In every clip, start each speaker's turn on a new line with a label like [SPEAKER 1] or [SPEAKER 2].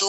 [SPEAKER 1] 2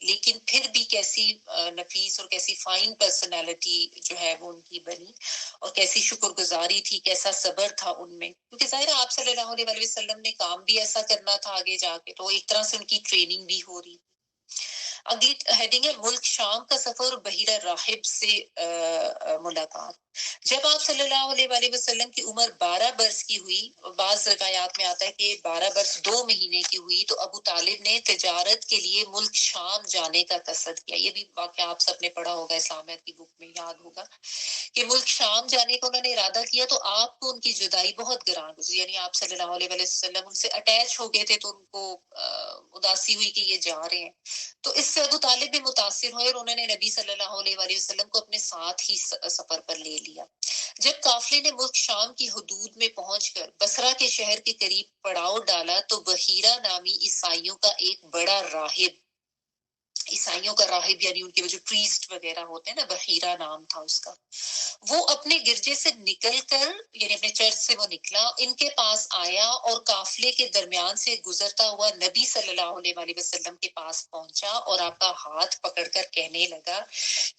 [SPEAKER 1] لیکن پھر بھی کیسی نفیس اور کیسی فائن پرسنالٹی جو ہے وہ ان کی بنی، اور کیسی شکر گزاری تھی، کیسا صبر تھا ان میں، کیونکہ ظاہر ہے آپ صلی اللہ علیہ وسلم نے کام بھی ایسا کرنا تھا آگے جا کے، تو ایک طرح سے ان کی ٹریننگ بھی ہو رہی. اگلی ہیڈنگ ہے ملک شام کا سفر اور بحیرہ راہب سے ملاقات. جب آپ صلی اللہ علیہ وآلہ وسلم کی عمر 12 برس کی ہوئی، بعض روایات میں آتا ہے کہ 12 برس 2 مہینے کی ہوئی، تو ابو طالب نے تجارت کے لیے ملک شام جانے کا قصد کیا. یہ بھی واقعہ آپ سب نے پڑھا ہوگا، اسلامیات کی بک میں یاد ہوگا کہ ملک شام جانے کا انہوں نے ارادہ کیا، تو آپ کو ان کی جدائی بہت گران گزری، یعنی آپ صلی اللہ علیہ وسلم ان سے اٹیچ ہو گئے تھے، تو ان کو اداسی ہوئی کہ یہ جا رہے ہیں. تو اس سے ابو طالب بھی متاثر ہوئے اور انہوں نے نبی صلی اللہ علیہ وآلہ وسلم کو اپنے ساتھ ہی سفر پر لے لیا. جب قافلے نے ملک شام کی حدود میں پہنچ کر بصرہ کے شہر کے قریب پڑاؤ ڈالا، تو بحیرہ نامی عیسائیوں کا ایک بڑا راہب، عیسائیوں کا راہب یعنی ان کے جو پریسٹ وغیرہ ہوتے ہیں نا، بحیرہ نام تھا اس کا، وہ اپنے گرجے سے نکل کر، یعنی اپنے چرچ سے وہ نکلا، ان کے پاس آیا اور قافلے کے درمیان سے گزرتا ہوا نبی صلی اللہ علیہ وآلہ وسلم کے پاس پہنچا اور آپ کا ہاتھ پکڑ کر کہنے لگا،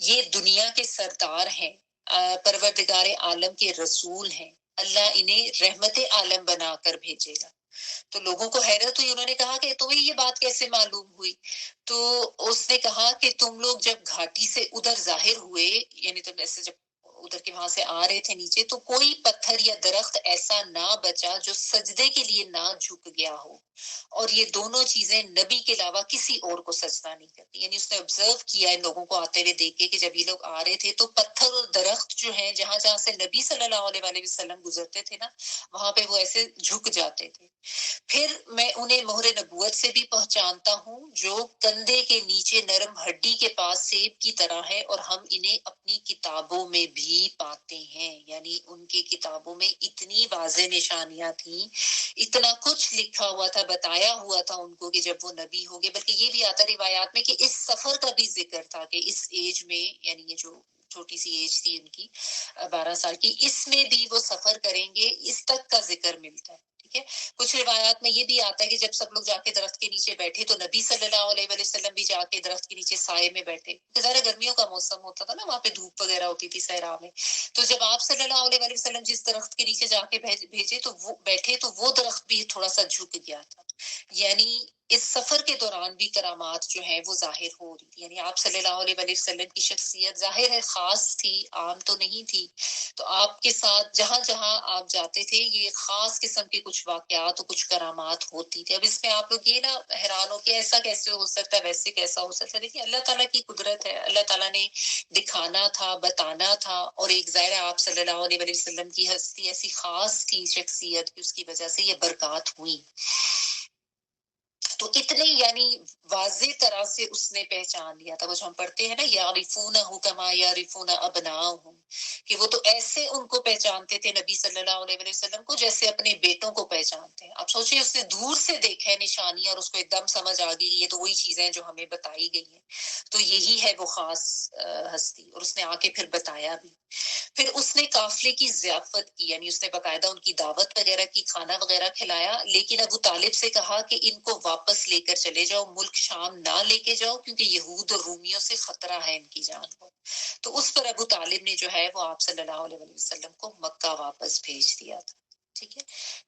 [SPEAKER 1] یہ دنیا کے سردار ہیں، پروردگار عالم کے رسول ہیں، اللہ انہیں رحمت عالم بنا کر بھیجے گا. تو لوگوں کو حیرت ہوئی، انہوں نے کہا کہ تمہیں یہ بات کیسے معلوم ہوئی؟ تو اس نے کہا کہ تم لوگ جب گھاٹی سے ادھر ظاہر ہوئے، یعنی تم ایسے جب ادھر کے وہاں سے آ رہے تھے نیچے، تو کوئی پتھر یا درخت ایسا نہ بچا جو سجدے کے لیے نہ جھک گیا ہو، اور یہ دونوں چیزیں نبی کے علاوہ کسی اور کو سجدہ نہیں کرتی. یعنی اس نے آبزرو کیا ان لوگوں کو آتے ہوئے دیکھ کے کہ جب یہ لوگ آ رہے تھے تو پتھر اور درخت جو ہیں جہاں جہاں سے نبی صلی اللہ علیہ وآلہ وسلم گزرتے تھے نا، وہاں پہ وہ ایسے جھک جاتے تھے. پھر میں انہیں مہر نبوت سے بھی پہچانتا ہوں، جو کندھے کے نیچے نرم ہڈی کے پاس سیب کی طرح ہے، اور ہم انہیں اپنی کتابوں میں بھی پاتے ہیں. یعنی ان کی کتابوں میں اتنی واضح نشانیاں تھیں، اتنا کچھ لکھا ہوا تھا، بتایا ہوا تھا ان کو کہ جب وہ نبی ہو گئے. بلکہ یہ بھی آتا روایات میں کہ اس سفر کا بھی ذکر تھا کہ اس ایج میں، یعنی یہ جو چھوٹی سی ایج تھی ان کی 12 سال کی، اس میں بھی وہ سفر کریں گے، اس تک کا ذکر ملتا ہے. ٹھیک ہے. کچھ روایات میں یہ بھی آتا ہے کہ جب سب لوگ جا کے درخت کے نیچے بیٹھے تو نبی صلی اللہ علیہ وآلہ وسلم بھی جا کے درخت کے نیچے سائے میں بیٹھے. ظاہر گرمیوں کا موسم ہوتا تھا نا، وہاں پہ دھوپ وغیرہ ہوتی تھی صحرا میں. تو جب آپ صلی اللہ علیہ وآلہ وسلم جس درخت کے نیچے جا کے بھیجے تو وہ بیٹھے، تو وہ درخت بھی تھوڑا سا جھک گیا تھا. یعنی اس سفر کے دوران بھی کرامات جو ہیں وہ ظاہر ہو رہی تھی. یعنی آپ صلی اللہ علیہ وآلہ وسلم کی شخصیت ظاہر ہے خاص تھی، عام تو نہیں تھی. تو آپ کے ساتھ جہاں جہاں آپ جاتے تھے یہ خاص قسم کے کچھ واقعات اور کچھ کرامات ہوتی تھی. اب اس میں آپ لوگ یہ نا حیران ہو کہ ایسا کیسے ہو سکتا ہے، ویسے کیسا ہو سکتا ہے. دیکھیے اللہ تعالیٰ کی قدرت ہے، اللہ تعالیٰ نے دکھانا تھا، بتانا تھا. اور ایک ظاہر ہے آپ صلی اللہ علیہ وآلہ وسلم کی ہستی ایسی خاص تھی، شخصیت کی، اس کی وجہ سے یہ برکات ہوئی. تو اتنے یعنی واضح طرح سے اس نے پہچان لیا تھا. وہ جو ہم پڑھتے ہیں نا، یعرفونہ کما یعرفون ابناءہم، کہ وہ تو ایسے ان کو پہچانتے تھے نبی صلی اللہ علیہ وسلم کو جیسے اپنے بیٹوں کو پہچانتے ہیں. آپ سوچیں اس نے دور سے دیکھا ہے نشانی اور اس کو ایک دم سمجھ آ گئی یہ تو وہی چیزیں جو ہمیں بتائی گئی ہیں. تو یہی ہے وہ خاص ہستی، اور اس نے آ کے پھر بتایا بھی. پھر اس نے قافلے کی ضیافت کی، یعنی اس نے باقاعدہ ان کی دعوت وغیرہ کی، کھانا وغیرہ کھلایا. لیکن ابو طالب سے کہا کہ ان کو واپس لے کر چلے جاؤ، ملک شام نہ لے کے جاؤ، کیونکہ یہود اور رومیوں سے خطرہ ہے ان کی جان کو. تو اس پر ابو طالب نے جو ہے وہ آپ صلی اللہ علیہ وسلم کو مکہ واپس بھیج دیا تھا. ٹھیک ہے.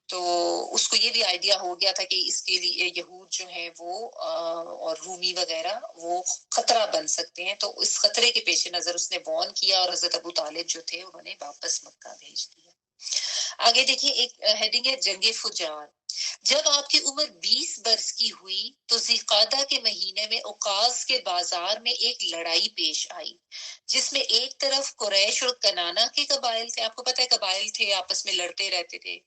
[SPEAKER 1] تو اس کو یہ بھی آئیڈیا ہو گیا تھا کہ اس کے لیے یہود جو ہیں وہ اور رومی وغیرہ وہ خطرہ بن سکتے ہیں. تو اس خطرے کے پیش نظر اس نے وارن کیا، اور حضرت ابو طالب جو تھے انہوں نے واپس مکہ بھیج دیا. آگے دیکھیے ایک ہیڈنگ ہے جنگ فجار. جب آپ کی عمر 20 برس کی ہوئی تو ذیقعدہ کے مہینے میں اوقاز کے بازار میں ایک لڑائی پیش آئی، جس میں ایک طرف قریش اور کنانا کے قبائل تھے. آپ کو پتہ ہے قبائل تھے آپس میں لڑتے رہتے تھے.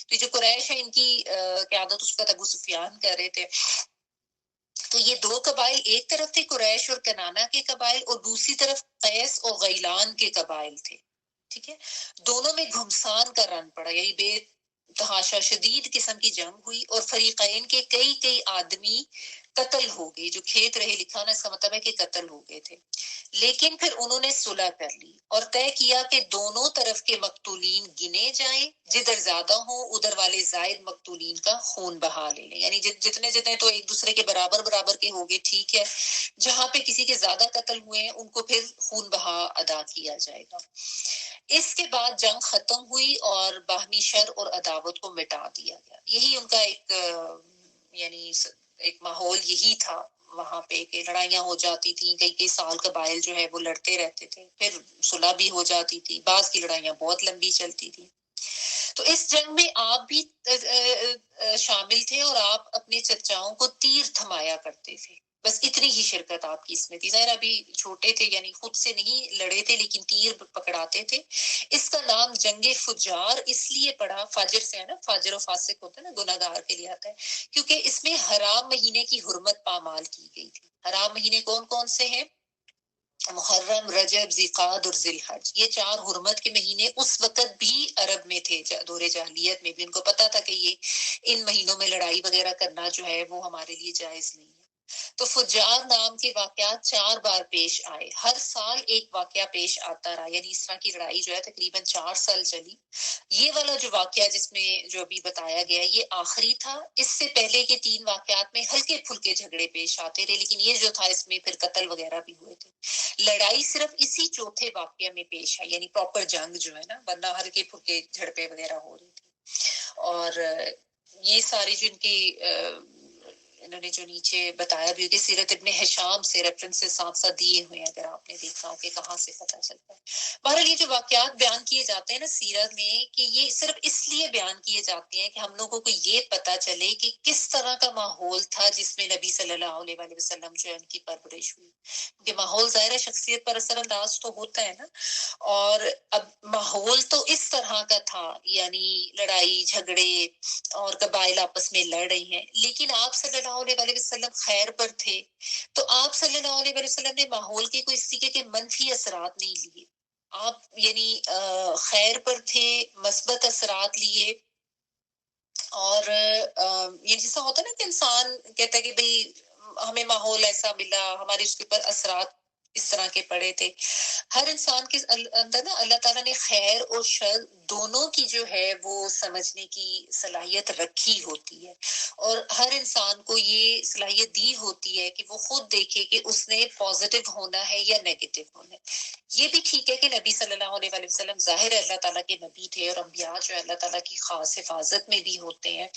[SPEAKER 1] تو جو قریش ہے ان کی قیادت اس کا ابو سفیان کر رہے تھے. تو یہ دو قبائل ایک طرف تھے قریش اور کنانا کے قبائل، اور دوسری طرف قیس اور غیلان کے قبائل تھے. ٹھیک ہے. دونوں میں گھمسان کا رن پڑا، یعنی بے تحاشا شدید قسم کی جنگ ہوئی، اور فریقین کے کئی آدمی قتل ہو گئے، جو کھیت رہے لکھا نا، اس کا مطلب ہے کہ قتل ہو گئے تھے. لیکن پھر انہوں نے صلح کر لی اور طے کیا کہ دونوں طرف کے مقتولین گنے جائیں، جدھر زیادہ ہوں ادھر والے زائد مقتولین کا خون بہا لے لیں. یعنی جتنے جتنے تو ایک دوسرے کے برابر برابر کے ہو گئے، ٹھیک ہے، جہاں پہ کسی کے زیادہ قتل ہوئے ہیں ان کو پھر خون بہا ادا کیا جائے گا. اس کے بعد جنگ ختم ہوئی اور باہمی شر اور عداوت کو مٹا دیا گیا. یہی ان کا ایک یعنی ایک ماحول یہی تھا وہاں پہ کہ لڑائیاں ہو جاتی تھیں، کئی کئی سال قبائل جو ہے وہ لڑتے رہتے تھے، پھر صلح بھی ہو جاتی تھی، بعض کی لڑائیاں بہت لمبی چلتی تھی. تو اس جنگ میں آپ بھی شامل تھے اور آپ اپنے چچاؤں کو تیر تھمایا کرتے تھے. بس اتنی ہی شرکت آپ کی اس میں تھی. ظاہر ابھی چھوٹے تھے، یعنی خود سے نہیں لڑے تھے لیکن تیر پکڑاتے تھے. اس کا نام جنگ فجار اس لیے پڑا، فاجر سے ہے نا، فاجر و فاسق ہوتا ہے نا، گناہگار کے لیے آتا ہے، کیونکہ اس میں حرام مہینے کی حرمت پامال کی گئی تھی. حرام مہینے کون کون سے ہیں؟ محرم، رجب، ذیقعد اور ذی الحج. یہ 4 حرمت کے مہینے اس وقت بھی عرب میں تھے، دور جاہلیت میں بھی ان کو پتا تھا کہ یہ ان مہینوں میں لڑائی وغیرہ کرنا جو ہے وہ ہمارے لیے جائز نہیں ہے. تو فجار نام کے واقعات 4 بار پیش آئے. ہر سال ایک واقعہ پیش آتا رہا، یعنی اس طرح کی لڑائی جو ہے تقریباً 4 سال چلی. یہ والا جو واقعہ جس میں جو ابھی بتایا گیا یہ آخری تھا. اس سے پہلے کے 3 واقعات میں ہلکے پھلکے جھگڑے پیش آتے رہے، لیکن یہ جو تھا اس میں پھر قتل وغیرہ بھی ہوئے تھے. لڑائی صرف اسی چوتھے واقعہ میں پیش ہے، یعنی پراپر جنگ جو ہے نا، ورنہ ہلکے پھلکے جھڑپیں وغیرہ ہو رہی تھی. اور یہ ساری جو ان کی انہوں نے جو نیچے بتایا بھی کہ سیرت ابن ہشام سے ریفرنسز ساتھ ساتھ دیے ہوئے ہیں، اگر آپ نے دیکھا ہو کہ کہاں سے پتہ چلتا ہے. بہرحال یہ جو واقعات بیان کیے جاتے ہیں نا سیرت میں، کہ یہ صرف اس لیے بیان کیے جاتے ہیں کہ ہم لوگوں کو یہ پتہ چلے کہ کس طرح کا ماحول تھا جس میں نبی صلی اللہ علیہ وآلہ وسلم جو ہے ان کی پرورش ہوئی. کہ ماحول ظاہر شخصیت پر اثر انداز تو ہوتا ہے نا. اور اب ماحول تو اس طرح کا تھا، یعنی لڑائی جھگڑے اور قبائل آپس میں لڑ رہی ہیں، لیکن آپ صلی اللہ علیہ وسلم خیر پر تھے. تو آپ صلی اللہ علیہ وسلم نے ماحول کے کوئی اس طریقے کے منفی اثرات نہیں لیے. آپ یعنی خیر پر تھے، مثبت اثرات لیے. اور یہ جیسا ہوتا ہے نا کہ انسان کہتا ہے کہ بھئی ہمیں ماحول ایسا ملا، ہمارے اس کے اوپر اثرات اس طرح کے پڑے تھے. ہر انسان کے اندر نا اللہ تعالیٰ نے خیر اور شر دونوں کی جو ہے وہ سمجھنے کی صلاحیت رکھی ہوتی ہے، اور ہر انسان کو یہ صلاحیت دی ہوتی ہے کہ وہ خود دیکھے کہ اس نے پازیٹیو ہونا ہے یا نیگیٹو ہونا ہے. یہ بھی ٹھیک ہے کہ نبی صلی اللہ علیہ وآلہ وسلم ظاہر ہے اللہ تعالیٰ کے نبی تھے، اور انبیاء جو ہے اللہ تعالیٰ کی خاص حفاظت میں بھی ہوتے ہیں.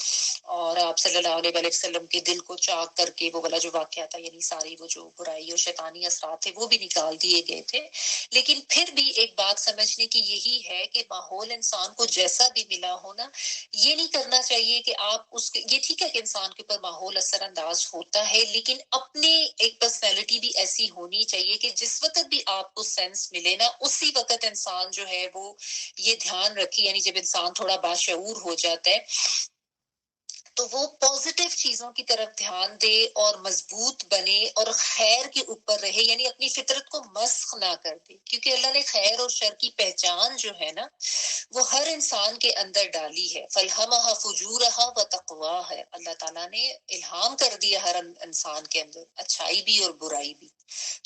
[SPEAKER 1] اور آپ صلی اللہ علیہ وآلہ وسلم کے دل کو چاک کر کے وہ والا جو واقعہ تھا، یعنی ساری وہ جو برائی اور شیطانی اثرات تھے وہ بھی نکال دیے گئے تھے. لیکن پھر بھی ایک بات سمجھنے کی یہی ہے کہ ماحول انسان کو جیسا بھی ملا ہونا، یہ نہیں کرنا چاہیے کہ آپ اس کے، یہ ٹھیک ہے کہ انسان کے اوپر ماحول اثر انداز ہوتا ہے، لیکن اپنے ایک پرسنالٹی بھی ایسی ہونی چاہیے کہ جس وقت بھی آپ کو سینس ملے نا، اسی وقت انسان جو ہے وہ یہ دھیان رکھے. یعنی جب انسان تھوڑا باشعور ہو جاتا ہے تو وہ پازیٹیو چیزوں کی طرف دھیان دے اور مضبوط بنے اور خیر کے اوپر رہے، یعنی اپنی فطرت کو مسخ نہ کر دے. کیونکہ اللہ نے خیر اور شر کی پہچان جو ہے نا وہ ہر انسان کے اندر ڈالی ہے. فَالْهَمَهَا فُجُورَهَا وَتَقْوَاهَا، اللہ تعالیٰ نے الہام کر دیا ہر انسان کے اندر اچھائی بھی اور برائی بھی.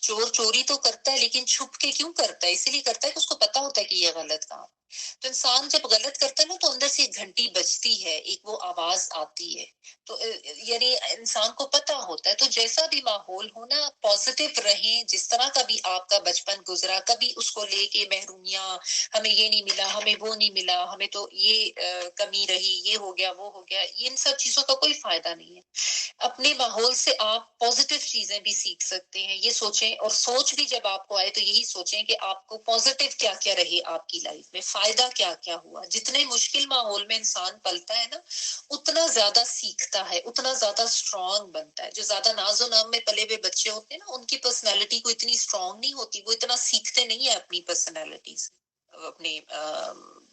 [SPEAKER 1] چور چوری تو کرتا ہے لیکن چھپ کے کیوں کرتا ہے؟ اسی لیے کرتا ہے کہ اس کو پتا ہوتا ہے کہ یہ غلط کام. تو انسان جب غلط کرتا ہے نا تو اندر سے ایک گھنٹی بجتی ہے، ایک وہ آواز آتی ہے. تو یعنی انسان کو پتا ہوتا ہے. تو جیسا بھی ماحول ہونا پازیٹیو رہیں. جس طرح کا بھی آپ کا بچپن گزرا، کبھی اس کو لے کے محرومیاں، ہمیں یہ نہیں ملا، ہمیں وہ نہیں ملا، ہمیں تو یہ کمی رہی، یہ ہو گیا وہ ہو گیا، ان سب چیزوں کا کوئی فائدہ نہیں ہے. اپنے ماحول سے آپ پازیٹیو چیزیں بھی سیکھ سکتے ہیں. یہ سوچیں، اور سوچ بھی جب آپ کو آئے تو یہی سوچیں کہ آپ کو پازیٹیو کیا کیا رہے آپ کی لائف میں، فائدہ کیا کیا ہوا. جتنے مشکل ماحول میں انسان پلتا ہے نا اتنا زیادہ سیکھتا ہے، اتنا زیادہ اسٹرانگ بنتا ہے. جو زیادہ ناز و نام میں پلے ہوئے بچے ہوتے ہیں نا ان کی پرسنالٹی کو اتنی اسٹرانگ نہیں ہوتی، وہ اتنا سیکھتے نہیں ہیں اپنی پرسنالٹی سے، اپنے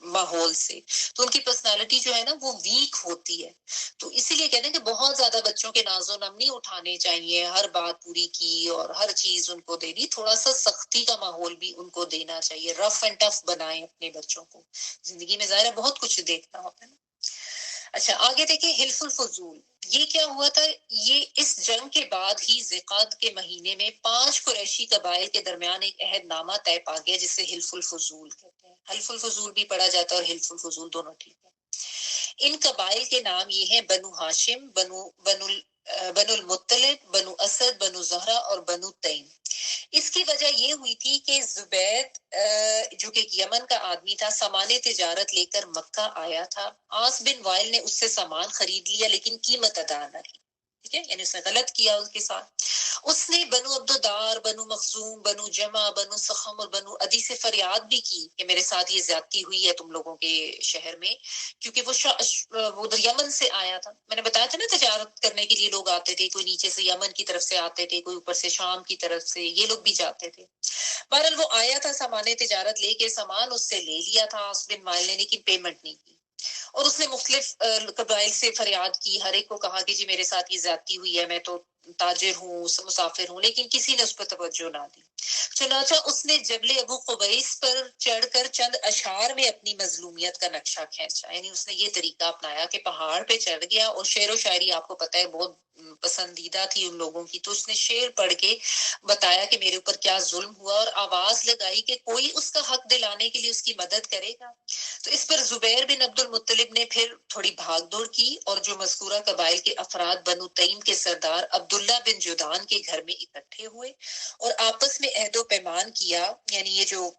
[SPEAKER 1] ماحول سے. تو ان کی پرسنالٹی جو ہے نا وہ ویک ہوتی ہے. تو اسی لیے کہتے ہیں کہ بہت زیادہ بچوں کے ناز و نام نہیں اٹھانے چاہیے، ہر بات پوری کی اور ہر چیز ان کو دے دی. تھوڑا سا سختی کا ماحول بھی ان کو دینا چاہیے. رف اینڈ ٹف بنائیں اپنے بچوں کو. زندگی میں ظاہر ہے بہت کچھ دیکھنا ہوتا ہے نا. اچھا آگے دیکھیں حلف الفضول. یہ کیا ہوا تھا؟ یہ اس جنگ کے بعد ہی ذیقعد کے مہینے میں 5 قریشی قبائل کے درمیان ایک عہد نامہ طے پا گیا جسے حلف الفضول کہتے ہیں. حلف الفضول بھی پڑھا جاتا ہے اور حلف الفضول دونوں ٹھیک ہے. ان قبائل کے نام یہ ہیں بنو ہاشم، بنو المطلب، بنو اسد، بنو زہرہ اور بنو تیم. اس کی وجہ یہ ہوئی تھی کہ زبید جو کہ یمن کا آدمی تھا سامان تجارت لے کر مکہ آیا تھا. آس بن وائل نے اس سے سامان خرید لیا لیکن قیمت ادا نہ کی. ٹھیک ہے، یعنی اس نے غلط کیا اس کے ساتھ. اس نے بنو عبدالدار، بنو مخزوم، بنو جمع، بنو سخم اور بنو عدی سے فریاد بھی کی کہ میرے ساتھ یہ زیادتی ہوئی ہے تم لوگوں کے شہر میں، کیونکہ وہ ادھر یمن سے آیا تھا. میں نے بتایا تھا نا تجارت کرنے کے لیے لوگ آتے تھے، کوئی نیچے سے یمن کی طرف سے آتے تھے، کوئی اوپر سے شام کی طرف سے، یہ لوگ بھی جاتے تھے. بہرحال وہ آیا تھا سامان تجارت لے کے، سامان اس سے لے لیا تھا اس بن مائل نے لیکن پیمنٹ نہیں کی. اور اس نے مختلف قبائل سے فریاد کی، ہر ایک کو کہا کہ جی میرے ساتھ یہ زیادتی ہوئی ہے، میں تو تاجر ہوں، مسافر ہوں، لیکن کسی نے اس پر توجہ نہ دی. چنانچہ اس نے جبل ابو قبیس پر چڑھ کر چند اشعار میں اپنی مظلومیت کا نقشہ کھینچا. یعنی اس نے یہ طریقہ اپنایا کہ پہاڑ پہ چڑھ گیا، اور شعر و شاعری آپ کو پتہ ہے بہت پسندیدہ تھی ان لوگوں کی، تو اس نے شعر پڑھ کے بتایا کہ میرے اوپر کیا ظلم ہوا، اور آواز لگائی کہ کوئی اس کا حق دلانے کے لیے اس کی مدد کرے گا. تو اس پر زبیر بن عبد المطلب نے پھر تھوڑی بھاگ دوڑ کی، اور جو مذکورہ قبائل کے افراد بنو تیم کے سردار عبداللہ بن جدان کے گھر میں اکٹھے ہوئے اور آپس میں عہد و پیمان کیا. یعنی یہ جو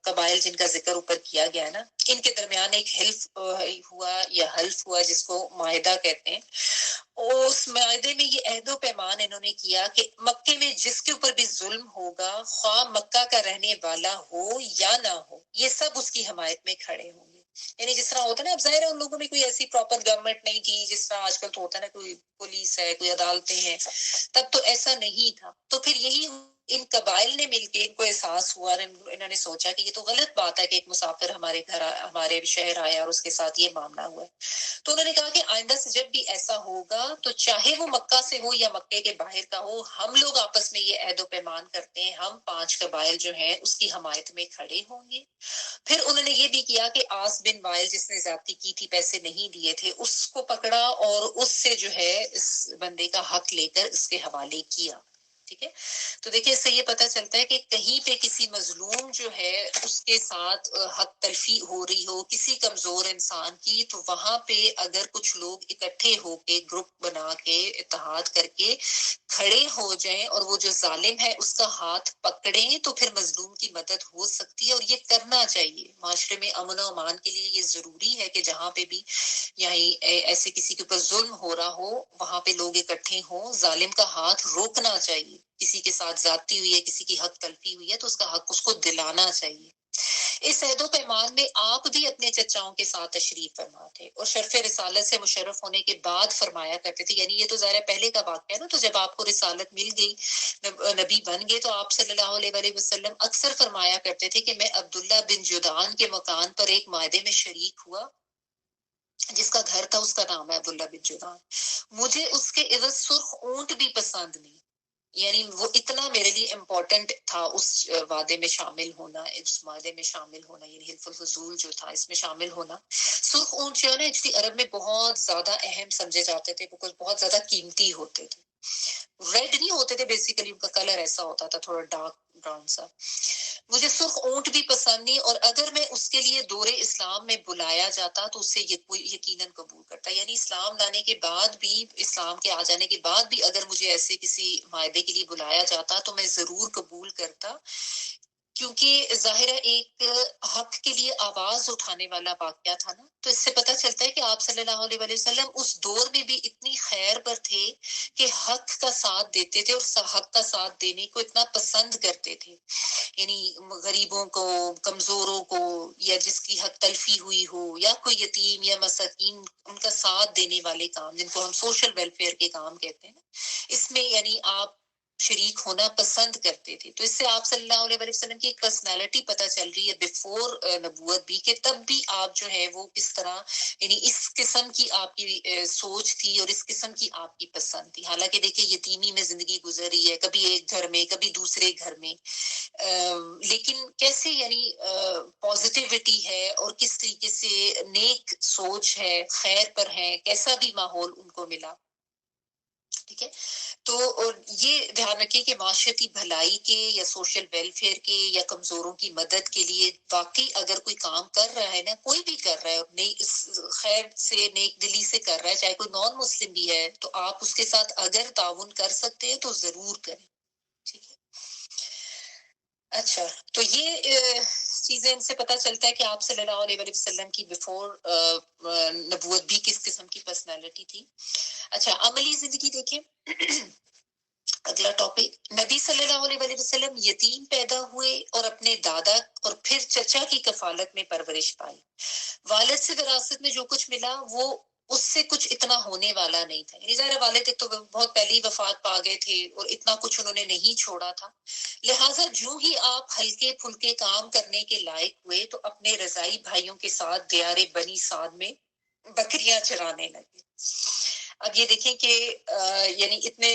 [SPEAKER 1] قبائل جن کا ذکر اوپر کیا گیا ہے نا، ان کے درمیان ایک حلف ہوا یا حلف ہوا جس کو معاہدہ کہتے ہیں. اور اس معاہدے میں یہ عہد و پیمان انہوں نے کیا کہ مکے میں جس کے اوپر بھی ظلم ہوگا، خواہ مکہ کا رہنے والا ہو یا نہ ہو، یہ سب اس کی حمایت میں کھڑے ہوں گے. یعنی جس طرح ہوتا ہے نا، اب ظاہر ہے ان لوگوں میں کوئی ایسی پراپر گورنمنٹ نہیں تھی جس طرح آج کل تو ہوتا ہے نا، کوئی پولیس ہے، کوئی عدالتیں ہیں، تب تو ایسا نہیں تھا. تو پھر یہی ان قبائل نے مل کے ان کو احساس ہوا اور انہوں نے سوچا کہ یہ تو غلط بات ہے کہ ایک مسافر ہمارے گھر ہمارے شہر آیا اور اس کے ساتھ یہ معاملہ ہوا ہے. تو انہوں نے کہا کہ آئندہ سے جب بھی ایسا ہوگا تو چاہے وہ مکہ سے ہو یا مکے کے باہر کا ہو، ہم لوگ آپس میں یہ عہد و پیمان کرتے ہیں، ہم 5 قبائل جو ہیں اس کی حمایت میں کھڑے ہوں گے. پھر انہوں نے یہ بھی کیا کہ آس بن وائل جس نے زیادتی کی تھی، پیسے نہیں دیے تھے، اس کو پکڑا اور اس سے جو ہے اس بندے کا حق لے کر اس کے حوالے کیا. ٹھیک ہے، تو دیکھیں اس سے یہ پتہ چلتا ہے کہ کہیں پہ کسی مظلوم جو ہے اس کے ساتھ حق تلفی ہو رہی ہو کسی کمزور انسان کی، تو وہاں پہ اگر کچھ لوگ اکٹھے ہو کے گروپ بنا کے اتحاد کر کے کھڑے ہو جائیں اور وہ جو ظالم ہے اس کا ہاتھ پکڑیں، تو پھر مظلوم کی مدد ہو سکتی ہے. اور یہ کرنا چاہیے. معاشرے میں امن و امان کے لیے یہ ضروری ہے کہ جہاں پہ بھی یعنی ایسے کسی کے اوپر ظلم ہو رہا ہو وہاں پہ لوگ اکٹھے ہوں. ظالم کا ہاتھ روکنا چاہیے. کسی کے ساتھ زیادتی ہوئی ہے، کسی کی حق تلفی ہوئی ہے، تو اس کا حق اس کو دلانا چاہیے. اس عہد و پیمان میں آپ بھی اپنے چچاؤں کے ساتھ تشریف فرما تھے اور شرف رسالت سے مشرف ہونے کے بعد فرمایا کرتے تھے. یعنی یہ تو ظاہر پہلے کا واقعہ ہے نا، تو جب آپ کو رسالت مل گئی، نبی بن گئے، تو آپ صلی اللہ علیہ وآلہ وسلم اکثر فرمایا کرتے تھے کہ میں عبداللہ بن جدان کے مکان پر ایک معاہدے میں شریک ہوا. جس کا گھر تھا اس کا نام ہے عبداللہ بن جدان. مجھے اس کے عوض سرخ اونٹ بھی پسند نہیں. یعنی وہ اتنا میرے لیے امپورٹنٹ تھا اس وعدے میں شامل ہونا، اس معاہدے میں شامل ہونا، یعنی حلف الفضول جو تھا اس میں شامل ہونا. سرخ اونٹ جو ہے نا ایکچولی عرب میں بہت زیادہ اہم سمجھے جاتے تھے، بیکاز بہت زیادہ قیمتی ہوتے تھے. ریڈ نہیں ہوتے تھے بیسیکلی، ان کا کلر ایسا ہوتا تھا تھوڑا ڈارک براؤن سا. مجھے سرخ اونٹ بھی پسند نہیں، اور اگر میں اس کے لیے دور اسلام میں بلایا جاتا تو اسے یقیناً قبول کرتا. یعنی اسلام لانے کے بعد بھی، اسلام کے آ جانے کے بعد بھی اگر مجھے ایسے کسی معاہدے کے لیے بلایا جاتا تو میں ضرور قبول کرتا، کیونکہ ظاہر ہے ایک حق کے لیے آواز اٹھانے والا واقعہ تھا نا. تو اس سے پتہ چلتا ہے کہ آپ صلی اللہ علیہ وآلہ وسلم اس دور میں بھی اتنی خیر پر تھے کہ حق کا ساتھ دیتے تھے، اور حق کا ساتھ دینے کو اتنا پسند کرتے تھے. یعنی غریبوں کو، کمزوروں کو، یا جس کی حق تلفی ہوئی ہو، یا کوئی یتیم یا مساکین، ان کا ساتھ دینے والے کام جن کو ہم سوشل ویلفیئر کے کام کہتے ہیں، اس میں یعنی آپ شریک ہونا پسند کرتے تھے. تو اس سے آپ صلی اللہ علیہ وسلم کی ایک پرسنالٹی پتہ چل رہی ہے بیفور نبوت بھی, کہ تب بھی آپ جو ہے وہ کس طرح, یعنی اس قسم کی آپ کی سوچ تھی اور اس قسم کی آپ کی پسند تھی. حالانکہ دیکھیں یتیمی میں زندگی گزر رہی ہے, کبھی ایک گھر میں کبھی دوسرے گھر میں, لیکن کیسے یعنی پازیٹیوٹی ہے اور کس طریقے سے نیک سوچ ہے, خیر پر ہے, کیسا بھی ماحول ان کو ملا. ٹھیک ہے, تو یہ دھیان رکھیں کہ معاشرتی بھلائی کے یا سوشل ویلفیئر کے یا کمزوروں کی مدد کے لیے واقعی اگر کوئی کام کر رہا ہے نا, کوئی بھی کر رہا ہے خیر سے نیک دلی سے کر رہا ہے, چاہے کوئی نان مسلم بھی ہے, تو آپ اس کے ساتھ اگر تعاون کر سکتے ہیں تو ضرور کریں. ٹھیک ہے, اچھا, تو یہ چیزیں ان سے پتہ چلتا ہے کہ آپ صلی اللہ علیہ وسلم کی بیفور نبوت بھی کس قسم کی پرسنالٹی تھی. اچھا, عملی زندگی دیکھیں. اگلا ٹاپک, نبی صلی اللہ علیہ وسلم یتیم پیدا ہوئے اور اپنے دادا اور پھر چچا کی کفالت میں پرورش پائی. والد سے وراثت میں جو کچھ ملا وہ اس سے کچھ اتنا ہونے والا نہیں تھا. یعنی ظاہر والد ایک تو بہت پہلی وفات پا گئے تھے اور اتنا کچھ انہوں نے نہیں چھوڑا تھا, لہٰذا جو ہی آپ ہلکے پھلکے کام کرنے کے لائق ہوئے تو اپنے رضائی بھائیوں کے ساتھ دیار بنی سعد میں بکریاں چرانے لگے. اب یہ دیکھیں کہ یعنی اتنے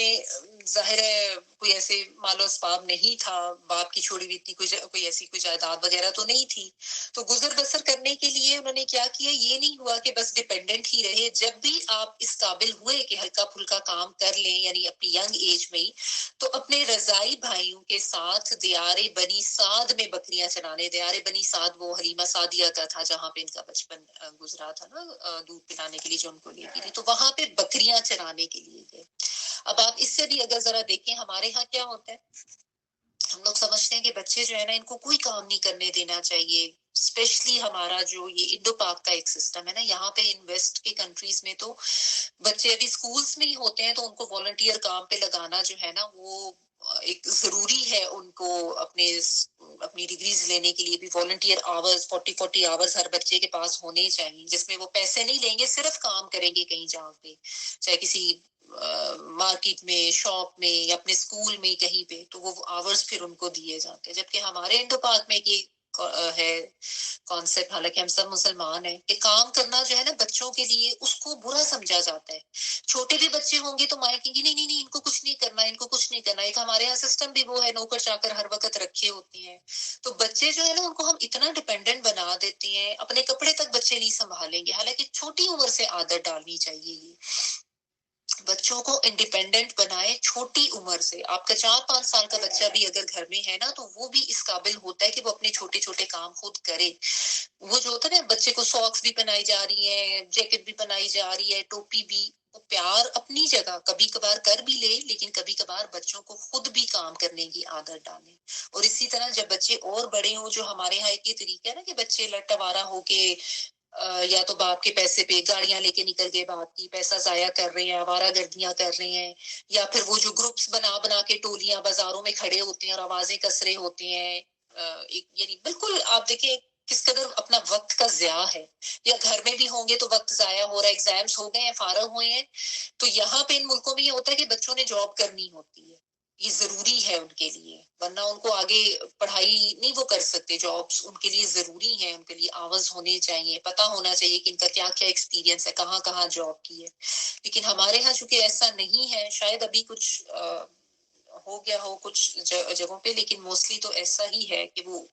[SPEAKER 1] ظاہر ہے کوئی ایسے مال و اسباب نہیں تھا, باپ کی چھوڑی ہوئی اتنی کوئی ایسی کوئی جائیداد وغیرہ تو نہیں تھی, تو گزر بسر کرنے کے لیے انہوں نے کیا کیا, یہ نہیں ہوا کہ بس ڈیپینڈنٹ ہی رہے. جب بھی آپ اس قابل ہوئے کہ ہلکا پھلکا کام کر لیں, یعنی اپنی ینگ ایج میں ہی, تو اپنے رضائی بھائیوں کے ساتھ دیار بنی سعد میں بکریاں چرانے. دیار بنی سعد وہ حلیمہ سعدیہ کا تھا جہاں پہ ان کا بچپن گزرا تھا نا, دودھ پلانے کے لیے جو ان کو لے گئی تھی, تو وہاں پہ بکریاں چرانے کے لیے گئے. اب آپ اس سے بھی اگر ذرا دیکھیں ہمارے ہاں کیا ہوتا ہے, ہم لوگ سمجھتے ہیں کہ بچے جو ہے نا ان کو کوئی کام نہیں کرنے دینا چاہیے. اسپیشلی ہمارا جو یہ انڈو پاک کا ایک سسٹم ہے نا, یہاں پہ ان ویسٹ کے کنٹریز میں تو بچے ابھی اسکولس میں ہی ہوتے ہیں تو ان کو والنٹیئر کام پہ لگانا جو ہے نا وہ ایک ضروری ہے. ان کو اپنی ڈگریز لینے کے لیے بھی والنٹیئر آورز 40 آورز ہر بچے کے پاس ہونے چاہیے, جس میں وہ پیسے نہیں لیں گے, صرف کام کریں گے کہیں جہاں پہ, چاہے کسی مارکیٹ میں, شاپ میں, یا اپنے اسکول میں کہیں پہ, تو وہ آورز پھر ان کو دیے جاتے ہیں. جبکہ ہمارے انڈو پاک میں یہ ہے کانسیپٹ, حالانکہ ہم سب مسلمان ہیں, کہ کام کرنا جو ہے نا بچوں کے لیے اس کو برا سمجھا جاتا ہے. چھوٹے بھی بچے ہوں گے تو مائیں کہیں گی نہیں ان کو کچھ نہیں کرنا, ان کو کچھ نہیں کرنا. ایک ہمارے یہاں سسٹم بھی وہ ہے, نوکر چاکر ہر وقت رکھے ہوتے ہیں, تو بچے جو ہے نا ان کو ہم اتنا ڈیپینڈنٹ بنا دیتے ہیں, اپنے کپڑے تک بچے نہیں سنبھالیں گے. حالانکہ چھوٹی عمر سے عادت ڈالنی چاہیے. یہ بچوں کو انڈیپینڈنٹ بنائے چھوٹی عمر سے. آپ کا 4-5 سال کا بچہ بھی اگر گھر میں ہے نا, تو وہ بھی اس قابل ہوتا ہے کہ وہ اپنے چھوٹے چھوٹے کام خود کرے. وہ جو ہوتا ہے نا, بچے کو ساکس بھی بنائی جا رہی ہے, جیکٹ بھی بنائی جا رہی ہے, ٹوپی بھی, وہ پیار اپنی جگہ کبھی کبھار کر بھی لے, لیکن کبھی کبھار بچوں کو خود بھی کام کرنے کی عادت ڈالیں. اور اسی طرح جب بچے اور بڑے ہوں, جو ہمارے یہاں ایک یہ طریقہ ہے نا کہ بچے لٹوارا ہو کے یا تو باپ کے پیسے پہ گاڑیاں لے کے نکل گئے, باپ کی پیسہ ضائع کر رہے ہیں, آوارہ گردیاں کر رہے ہیں, یا پھر وہ جو گروپس بنا بنا کے ٹولیاں بازاروں میں کھڑے ہوتے ہیں اور آوازیں کس رہے ہوتے ہیں. یعنی بالکل آپ دیکھیں کس قدر اپنا وقت کا ضیاع ہے. یا گھر میں بھی ہوں گے تو وقت ضائع ہو رہا ہے, ایگزامس ہو گئے ہیں, فارغ ہوئے ہیں, تو یہاں پہ ان ملکوں میں یہ ہوتا ہے کہ بچوں نے جاب کرنی ہوتی ہے. یہ ضروری ہے ان کے لیے, ورنہ ان کو آگے پڑھائی نہیں وہ کر سکتے. جابس ان کے لیے ضروری ہے, ان کے لیے آواز ہونے چاہیے, پتہ ہونا چاہیے کہ ان کا کیا کیا ایکسپیرینس ہے, کہاں کہاں جاب کی ہے. لیکن ہمارے ہاں چونکہ ایسا نہیں ہے, شاید ابھی کچھ ہو گیا ہو کچھ جگہوں پہ, لیکن موسٹلی تو ایسا ہی ہے کہ وہ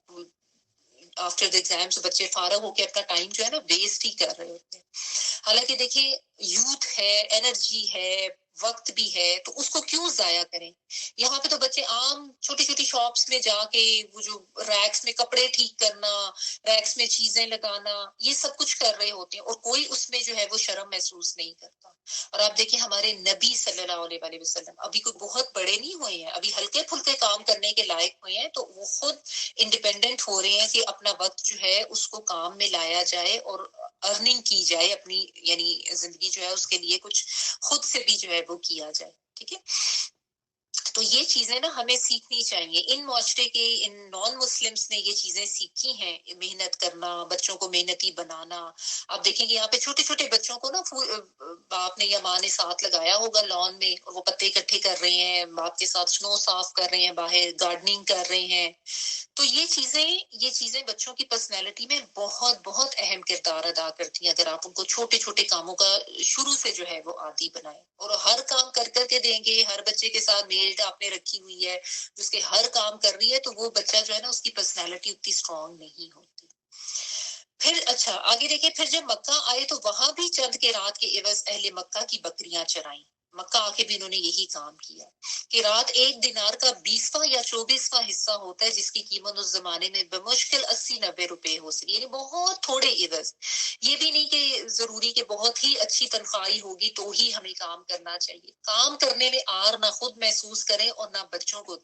[SPEAKER 1] آفٹر دا ایگزامس بچے فارغ ہو کے اپنا ٹائم جو ہے نا ویسٹ ہی کر رہے ہوتے ہیں. حالانکہ دیکھیں یوتھ ہے, انرجی ہے, وقت بھی ہے, تو اس کو کیوں ضائع کریں. یہاں پہ تو بچے عام چھوٹی چھوٹی شاپس میں جا کے وہ جو ریکس میں کپڑے ٹھیک کرنا, ریکس میں چیزیں لگانا, یہ سب کچھ کر رہے ہوتے ہیں, اور کوئی اس میں جو ہے وہ شرم محسوس نہیں کرتا. اور آپ دیکھیں ہمارے نبی صلی اللہ علیہ وسلم ابھی کوئی بہت بڑے نہیں ہوئے ہیں, ابھی ہلکے پھلکے کام کرنے کے لائق ہوئے ہیں, تو وہ خود انڈیپینڈنٹ ہو رہے ہیں کہ اپنا وقت جو ہے اس کو کام میں لایا جائے اور ارننگ کی جائے اپنی, یعنی زندگی جو ہے اس کے لیے کچھ خود سے بھی جو ہے وہ کیا جائے. ٹھیک ہے, تو یہ چیزیں نا ہمیں سیکھنی چاہیے. ان معاشرے کے ان نان مسلمس نے یہ چیزیں سیکھی ہیں, محنت کرنا, بچوں کو محنتی بنانا. آپ دیکھیں گے یہاں پہ چھوٹے چھوٹے بچوں کو نا باپ نے یا ماں نے ساتھ لگایا ہوگا لان میں, اور وہ پتے اکٹھے کر رہے ہیں, باپ کے ساتھ سنو صاف کر رہے ہیں, باہر گارڈننگ کر رہے ہیں. تو یہ چیزیں بچوں کی پرسنالٹی میں بہت بہت اہم کردار ادا کرتی ہیں, اگر آپ ان کو چھوٹے چھوٹے کاموں کا شروع سے جو ہے وہ عادی بنائیں. اور ہر کام کر کر کے دیں گے, ہر بچے کے ساتھ میل آپ نے رکھی ہوئی ہے جس کے ہر کام کر رہی ہے, تو وہ بچہ جو ہے نا اس کی پرسنالٹی اتنی اسٹرانگ نہیں ہوتی. پھر اچھا آگے دیکھیں, پھر جب مکہ آئے تو وہاں بھی چند کے رات کے عوض اہل مکہ کی بکریاں چرائیں. مکہ آ کے بھی انہوں نے یہی کام کیا کہ رات 1 دینار کا 20واں یا 24واں حصہ ہوتا ہے, جس کی قیمت اس زمانے میں بمشکل 80-90 روپے ہو سکتی, یعنی بہت تھوڑے عوض. یہ بھی نہیں کہ ضروری کہ بہت ہی اچھی تنخواہی ہوگی تو ہی ہمیں کام کرنا چاہیے. کام کرنے میں آر نہ خود محسوس کریں اور نہ بچوں کو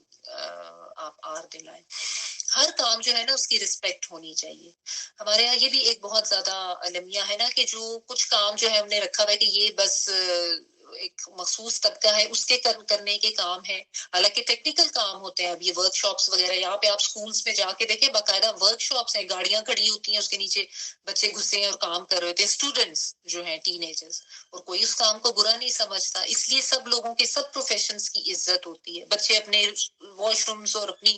[SPEAKER 1] آپ آر دلائیں. ہر کام جو ہے نا اس کی رسپیکٹ ہونی چاہیے. ہمارے یہاں یہ بھی ایک بہت زیادہ المیہ ہے نا, کہ جو کچھ کام جو ہے ہم نے رکھا ہوا ہے کہ یہ بس ایک مخصوص طبقہ ہے اس کے کرنے کے کام ہے. حالانکہ ٹیکنیکل کام ہوتے ہیں. اب یہ ورک شاپس وغیرہ, یہاں پہ آپ سکولز میں جا کے دیکھیں باقاعدہ ورک شاپس ہیں, گاڑیاں کھڑی ہوتی ہیں, اس کے نیچے بچے گھسے ہیں اور کام کر رہے ہوتے ہیں, اسٹوڈنٹس جو ہیں, ٹین ایجرز, اور کوئی اس کام کو برا نہیں سمجھتا. اس لیے سب لوگوں کے سب پروفیشنز کی عزت ہوتی ہے. بچے اپنے واش رومز اور اپنی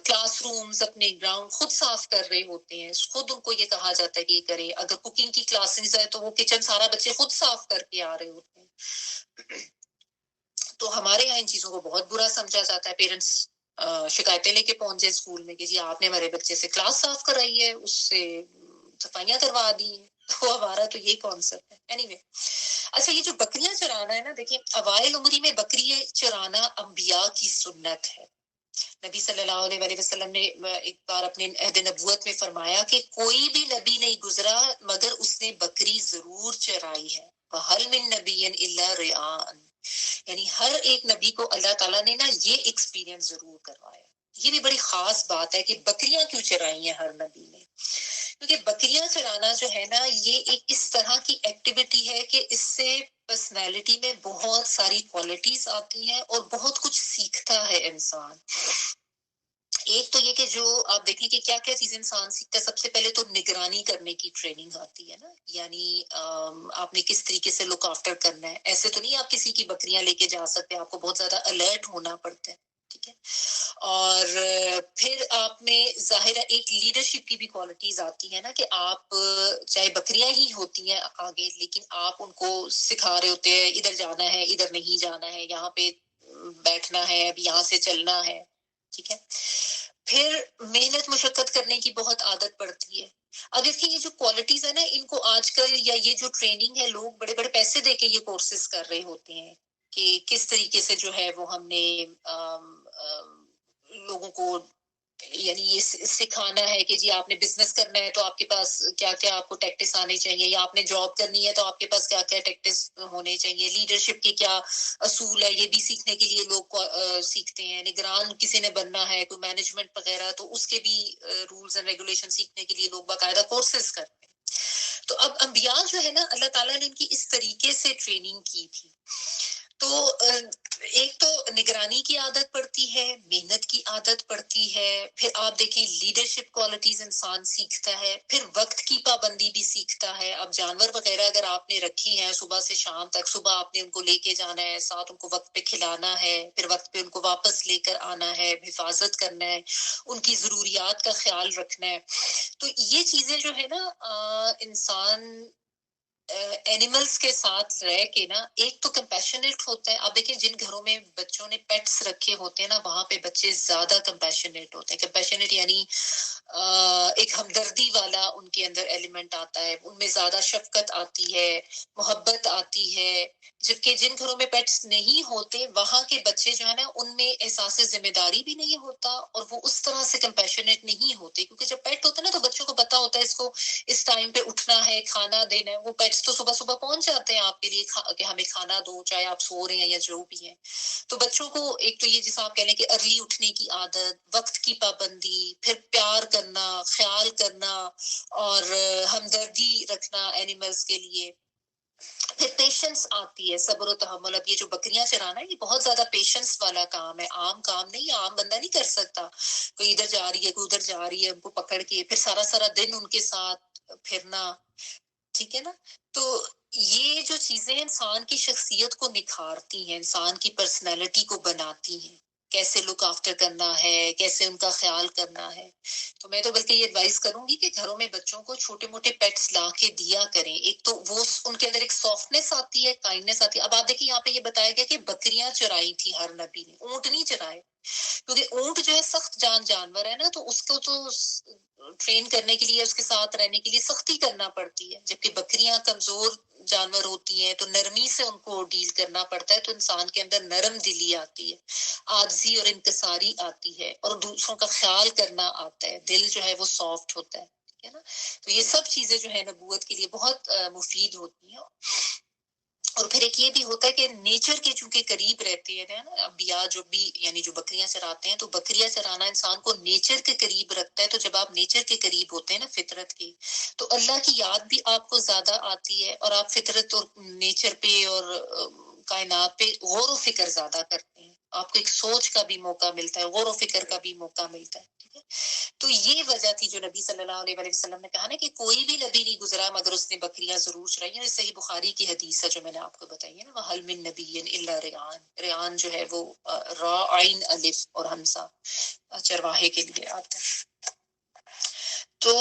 [SPEAKER 1] کلاس رومز, اپنے گراؤنڈ خود صاف کر رہے ہوتے ہیں, خود ان کو یہ کہا جاتا ہے کہ یہ کرے. اگر کوکنگ کی کلاسز ہے تو وہ کچن سارا بچے خود صاف کر کے آ رہے ہوتے ہیں. تو ہمارے یہاں ان چیزوں کو بہت برا سمجھا جاتا ہے. پیرنٹس شکایتیں لے کے پہنچ جائے اسکول میں کہ جی آپ نے ہمارے بچے سے کلاس صاف کرائی ہے, اس سے صفائیاں کروا دی ہیں. تو ہمارا تو یہ کانسیپٹ ہے. اینی وے, اچھا یہ جو بکریاں چرانا ہے نا, دیکھیں اوائل عمری میں بکری چرانا انبیاء کی سنت ہے. نبی صلی اللہ علیہ وسلم نے ایک بار اپنے عہد نبوت میں فرمایا کہ کوئی بھی نبی نہیں گزرا مگر اس نے بکری ضرور چرائی ہے. وَهَلْ مِن نَبِيٍّ إِلَّا رِعَاءً, یعنی ہر ایک نبی کو اللہ تعالیٰ نے نا یہ ایکسپیرینس ضرور کروایا. یہ بھی بڑی خاص بات ہے کہ بکریاں کیوں چرائی ہیں ہر نبی نے, کیونکہ بکریاں چرانا جو ہے نا یہ ایک اس طرح کی ایکٹیویٹی ہے کہ اس سے پرسنالٹی میں بہت ساری کوالٹیز آتی ہیں اور بہت کچھ سیکھتا ہے انسان. ایک تو یہ کہ جو آپ دیکھیں کہ کیا کیا چیز انسان سیکھتا ہے. سب سے پہلے تو نگرانی کرنے کی ٹریننگ آتی ہے نا, یعنی آپ نے کس طریقے سے لک آفٹر کرنا ہے. ایسے تو نہیں آپ کسی کی بکریاں لے کے جا سکتے, آپ کو بہت زیادہ الرٹ ہونا پڑتا ہے. ٹھیک ہے, اور پھر آپ میں ظاہر ایک لیڈرشپ کی بھی کوالٹیز آتی ہے نا, کہ آپ چاہے بکریاں ہی ہوتی ہیں آگے, لیکن آپ ان کو سکھا رہے ہوتے ہیں ادھر جانا ہے, ادھر نہیں جانا ہے, یہاں پہ بیٹھنا ہے, اب یہاں سے چلنا ہے. ٹھیک ہے, پھر محنت مشقت کرنے کی بہت عادت پڑتی ہے. اب دیکھیں یہ جو کوالٹیز ہے نا, ان کو آج کل یا یہ جو ٹریننگ ہے, لوگ بڑے بڑے پیسے دے کے یہ کورسز کر رہے ہوتے ہیں کہ کس طریقے سے جو ہے وہ ہم نے لوگوں کو یعنی یہ سکھانا ہے کہ جی آپ نے بزنس کرنا ہے تو آپ کے پاس کیا کیا آپ کو ٹیکٹس آنے چاہیے, یا آپ نے جاب کرنی ہے تو آپ کے پاس کیا کیا ٹیکٹس ہونے چاہیے, لیڈرشپ کے کیا اصول ہے, یہ بھی سیکھنے کے لیے لوگ سیکھتے ہیں. نگران کسی نے بننا ہے, کوئی مینجمنٹ وغیرہ, تو اس کے بھی رولز اینڈ ریگولیشن سیکھنے کے لیے لوگ باقاعدہ کورسز کرتے ہیں. تو اب انبیاء جو ہے نا, اللہ تعالیٰ نے ان کی اس طریقے سے ٹریننگ کی تھی. تو ایک تو نگرانی کی عادت پڑتی ہے, محنت کی عادت پڑتی ہے, پھر آپ دیکھیں لیڈرشپ کوالٹیز انسان سیکھتا ہے, پھر وقت کی پابندی بھی سیکھتا ہے. اب جانور وغیرہ اگر آپ نے رکھی ہیں صبح سے شام تک, صبح آپ نے ان کو لے کے جانا ہے, ساتھ ان کو وقت پہ کھلانا ہے, پھر وقت پہ ان کو واپس لے کر آنا ہے, حفاظت کرنا ہے, ان کی ضروریات کا خیال رکھنا ہے. تو یہ چیزیں جو ہے نا انسان اینیملز کے ساتھ رہ کے نا, ایک تو کمپیشنیٹ ہوتا ہے. آپ دیکھیں جن گھروں میں بچوں نے پیٹس رکھے ہوتے ہیں نا, وہاں پہ بچے زیادہ کمپیشنیٹ ہوتے ہیں. کمپیشنیٹ یعنی ایک ہمدردی والا ان کے اندر ایلیمنٹ آتا ہے, ان میں زیادہ شفقت آتی ہے, محبت آتی ہے. جبکہ جن گھروں میں پیٹس نہیں ہوتے وہاں کے بچے جو ہے نا, ان میں احساس ذمہ داری بھی نہیں ہوتا, اور وہ اس طرح سے کمپیشنیٹ نہیں ہوتے. کیونکہ جب پیٹ ہوتا ہے نا تو بچوں کو پتا ہوتا ہے اس کو اس ٹائم پہ اٹھنا ہے, کھانا دینا ہے. وہ پیٹس تو صبح صبح پہنچ جاتے ہیں آپ کے لیے کہ ہمیں کھانا دو, چاہے آپ سو رہے ہیں یا جو بھی ہیں. تو بچوں کو ایک تو یہ جیسا آپ کہہ لیں کہ ارلی اٹھنے کی عادت, وقت کی پابندی, پھر پیار کرنا, خیال کرنا, اور ہمدردی رکھنا اینیملز کے لیے. پھر پیشنس آتی ہے، صبر و تحمل. اب یہ جو بکریاں چرانا ہے یہ بہت زیادہ پیشنس والا کام ہے، عام کام نہیں، عام بندہ نہیں کر سکتا. کوئی ادھر جا رہی ہے کوئی ادھر جا رہی ہے، ان کو پکڑ کے پھر سارا سارا دن ان کے ساتھ پھرنا، ٹھیک ہے نا. تو یہ جو چیزیں انسان کی شخصیت کو نکھارتی ہیں، انسان کی پرسنالٹی کو بناتی ہیں، کیسے لک آفٹر کرنا ہے، کیسے ان کا خیال کرنا ہے. تو میں تو بلکہ یہ ایڈوائز کروں گی کہ گھروں میں بچوں کو چھوٹے موٹے پیٹس لا کے دیا کریں. ایک تو وہ ان کے اندر ایک سافٹنس آتی ہے، کائنڈنس آتی ہے. اب آپ دیکھیں یہاں پہ یہ بتایا گیا کہ بکریاں چرائی تھی ہر نبی نے، اونٹ نہیں چرائے، کیونکہ اونٹ جو ہے سخت جانور ہے نا، تو اس کو تو ٹرین کرنے کے لیے، اس کے ساتھ رہنے کے لیے سختی کرنا پڑتی ہے. جبکہ بکریاں کمزور جانور ہوتی ہیں تو نرمی سے ان کو ڈیل کرنا پڑتا ہے. تو انسان کے اندر نرم دلی آتی ہے، عاجزی اور انکساری آتی ہے، اور دوسروں کا خیال کرنا آتا ہے. دل جو ہے وہ سافٹ ہوتا ہے، ٹھیک ہے نا. تو یہ سب چیزیں جو ہے نبوت کے لیے بہت مفید ہوتی ہیں. اور پھر ایک یہ بھی ہوتا ہے کہ نیچر کے چونکہ قریب رہتے ہیں نا انبیاء، جو بھی یعنی جو بکریاں چراتے ہیں، تو بکریاں چرانا انسان کو نیچر کے قریب رکھتا ہے. تو جب آپ نیچر کے قریب ہوتے ہیں نا، فطرت کے، تو اللہ کی یاد بھی آپ کو زیادہ آتی ہے، اور آپ فطرت اور نیچر پہ اور کائنات پہ غور و فکر زیادہ کرتے ہیں. آپ کو ایک سوچ کا بھی موقع ملتا ہے، غور و فکر کا بھی موقع ملتا ہے، ٹھیک ہے. تو یہ وجہ تھی جو نبی صلی اللہ علیہ وسلم نے کہا نا کہ کوئی بھی نبی نہیں گزرا مگر اس نے بکریاں ضرور چرائی. یہ صحیح بخاری کی حدیث ہے جو میں نے آپ کو بتائی ہے نا، وَهَلْ مِن نَبِيٍّ إِلَّا رِعَانٍ. ریان جو ہے وہ را عین الف اور حمزہ چرواہے کے لیے آتا ہے. تو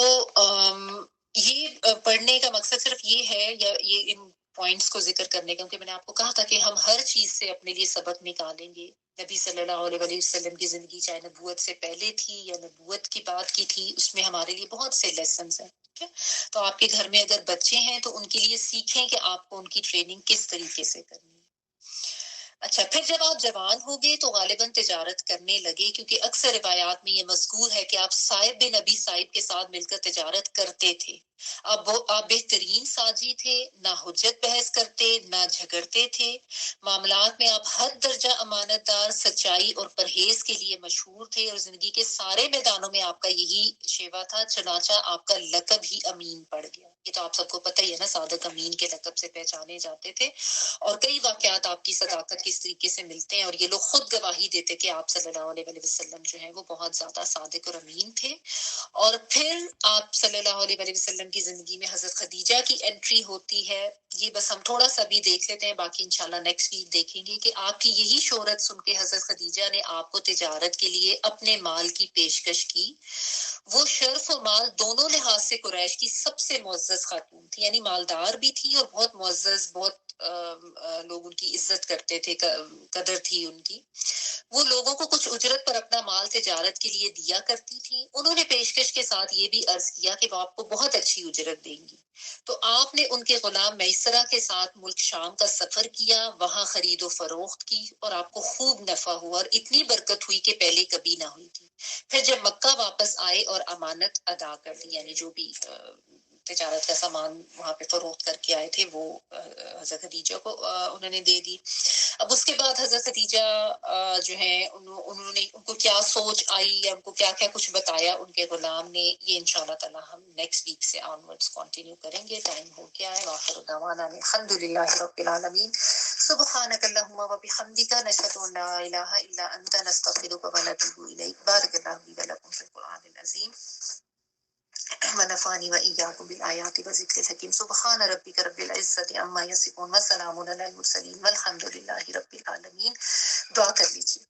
[SPEAKER 1] یہ پڑھنے کا مقصد صرف یہ ہے، یا یہ ان پوائنٹس کو ذکر کرنے کا، کیونکہ میں نے آپ کو کہا تھا کہ ہم ہر چیز سے اپنے لیے سبق نکالیں گے. نبی صلی اللہ علیہ وسلم کی زندگی چاہے نبوت سے پہلے تھی یا نبوت کی بعد کی تھی، اس میں ہمارے لیے بہت سے لیسنز ہیں، ٹھیک ہے. تو آپ کے گھر میں اگر بچے ہیں تو ان کے لیے سیکھیں کہ آپ کو ان کی ٹریننگ کس طریقے سے کرنی ہے. اچھا، پھر جب آپ جوان ہو گئے تو غالباً تجارت کرنے لگے، کیونکہ اکثر روایات میں یہ مذکور ہے کہ آپ صائب بن ابی صائب کے ساتھ مل کر تجارت کرتے تھے. آپ بہترین ساجی تھے، نہ حجت بحث کرتے نہ جھگڑتے تھے. معاملات میں آپ ہر درجہ امانت دار، سچائی اور پرہیز کے لیے مشہور تھے، اور زندگی کے سارے میدانوں میں آپ کا یہی شیوا تھا. چنانچہ آپ کا لقب ہی امین پڑ گیا. یہ تو آپ سب کو پتہ ہی ہے نا، صادق امین کے لقب سے پہچانے جاتے تھے. اور کئی واقعات آپ کی صداقت کس طریقے سے ملتے ہیں، اور یہ لوگ خود گواہی دیتے کہ آپ صلی اللہ علیہ وسلم جو ہیں وہ بہت زیادہ صادق اور امین تھے. اور پھر آپ صلی اللہ علیہ وسلم کی زندگی میں حضرت خدیجہ کی انٹری ہوتی ہے. یہ بس ہم تھوڑا سا بھی دیکھ لیتے ہیں، باقی انشاءاللہ نیکسٹ ویک دیکھیں گے کہ آپ کی یہی شہرت سن کے حضرت خدیجہ نے آپ کو تجارت کے لیے اپنے مال کی پیشکش کی. وہ شرف و مال دونوں لحاظ سے قریش کی سب سے معزز خاتون تھی، یعنی مالدار بھی تھی اور بہت معزز، بہت لوگ ان کی عزت کرتے تھے، قدر تھی ان کی. وہ لوگوں کو کچھ اجرت پر اپنا مال تجارت کے لیے دیا کرتی تھی. انہوں نے پیشکش کے ساتھ یہ بھی عرض کیا کہ وہ آپ کو بہت اچھی اجرت دیں گی. تو آپ نے ان کے غلام میسرہ کے ساتھ ملک شام کا سفر کیا، وہاں خرید و فروخت کی، اور آپ کو خوب نفع ہوا اور اتنی برکت ہوئی کہ پہلے کبھی نہ ہوئی تھی. پھر جب مکہ واپس آئے اور امانت ادا کر دی، یعنی جو بھی تجارت کا سامان وہاں پہ فروخت کر کے آئے تھے وہ حضرت خدیجہ کو انہوں نے دے دی. اب اس کے بعد حضرت خدیجہ جو ہے انہوں نے، ان کو کیا سوچ آئی یا ان کو کیا کیا کچھ بتایا ان کے غلام نے، یہ انشاءاللہ تعالی ہم نیکسٹ ویک سے آنورڈز کنٹینیو کریں گے. ٹائم ہو گیا ہے. وآخر دعوانا الحمدللہ رب العالمین. سبحانک اللہم و بحمدک، نشہد ان لا الہ الا انت، نستغفرک و نتوب الیک. بارک اللہ لی و لکم فی القرآن العظیم ونفعني وإياكم بالآيات وذكر الحكيم. سبحان ربك رب العزة عما يصفون وسلام على المرسلين والحمد لله رب العالمين. دعا کر لیجیے.